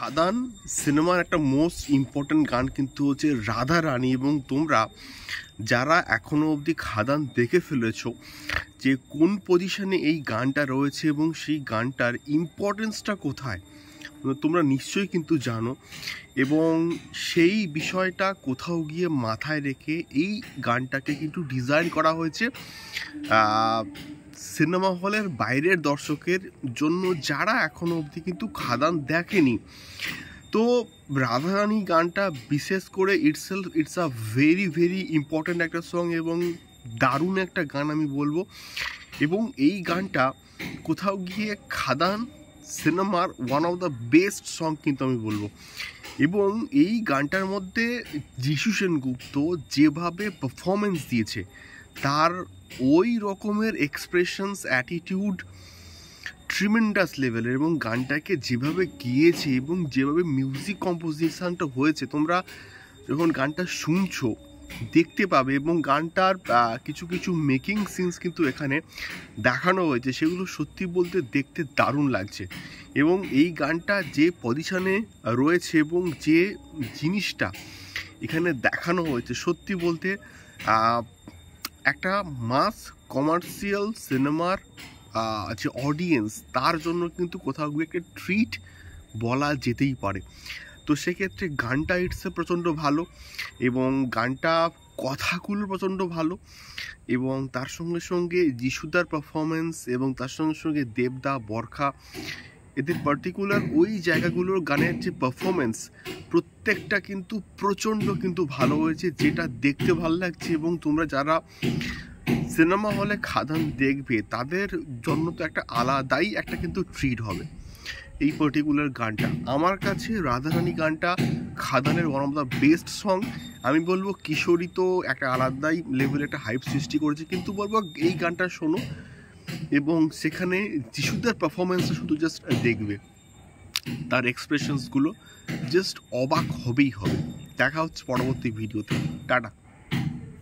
খাদান সিনেমার একটা most important গান কিন্তু হচ্ছে রাধা রানী। এবং তোমরা যারা এখনও অবধি খাদান দেখে ফেলেছো যে কোন পজিশনে এই গানটা রয়েছে এবং সেই গানটার ইম্পর্টেন্সটা কোথায় তোমরা নিশ্চয়ই কিন্তু জানো। এবং সেই বিষয়টা কোথাও গিয়ে মাথায় রেখে এই গানটাকে কিন্তু ডিজাইন করা হয়েছে সিনেমা হলের বাইরের দর্শকের জন্য, যারা এখনও অবধি কিন্তু খাদান দেখেনি। তো রাধারানী গানটা বিশেষ করে it's a very very important একটা সং এবং দারুণ একটা গান আমি বলবো। এবং এই গানটা কোথাও গিয়ে খাদান সিনেমার one of the best song কিন্তু আমি বলবো। এবং এই গানটার মধ্যে যিশু সেনগুপ্ত যেভাবে পারফরমেন্স দিয়েছে, তার ওই রকমের এক্সপ্রেশনস, অ্যাটিটিউড ট্রিমেন্ডাস লেভেলের, এবং গানটাকে যেভাবে গিয়েছে এবং যেভাবে মিউজিক কম্পোজিশনটা হয়েছে, তোমরা যখন গানটা শুনছো দেখতে পাবে। এবং গানটার কিছু কিছু মেকিং সিনস কিন্তু এখানে দেখানো হয়েছে, সেগুলো সত্যি বলতে দেখতে দারুণ লাগছে। এবং এই গানটা যে পজিশনে রয়েছে এবং যে জিনিসটা এখানে দেখানো হয়েছে, সত্যি বলতে একটা মাস কমার্শিয়াল সিনেমার যে অডিয়েন্স, তার জন্য কিন্তু কোথাও গিয়ে একটা ট্রিট বলা যেতেই পারে। তো সেক্ষেত্রে গানটা ইটসে প্রচণ্ড ভালো, এবং গানটা কথাগুলো প্রচণ্ড ভালো, এবং তার সঙ্গে সঙ্গে যিশুদার পারফরমেন্স, এবং তার সঙ্গে সঙ্গে দেবদা, বরখা, এদের পার্টিকুলার ওই জায়গাগুলোর গানের যে পারফরমেন্স, প্রত্যেকটা কিন্তু প্রচণ্ড কিন্তু ভালো হয়েছে, যেটা দেখতে ভালো লাগছে। এবং তোমরা যারা সিনেমা হলে খাদান দেখবে তাদের জন্য তো একটা আলাদাই একটা কিন্তু ট্রিট হবে এই পার্টিকুলার গানটা। আমার কাছে রাধারানী গানটা খাদানের one of the best song আমি বলবো। কিশোরী তো একটা আলাদাই লেভেলে একটা হাইপ সৃষ্টি করেছে, কিন্তু বলবো এই গানটা শোনো এবং সেখানে যিশুদার পারফরমেন্সটা শুধু জাস্ট দেখবে, তার এক্সপ্রেশনসগুলো জাস্ট অবাক হবেই হবে। দেখা হচ্ছে পরবর্তী ভিডিওতে। টাটা।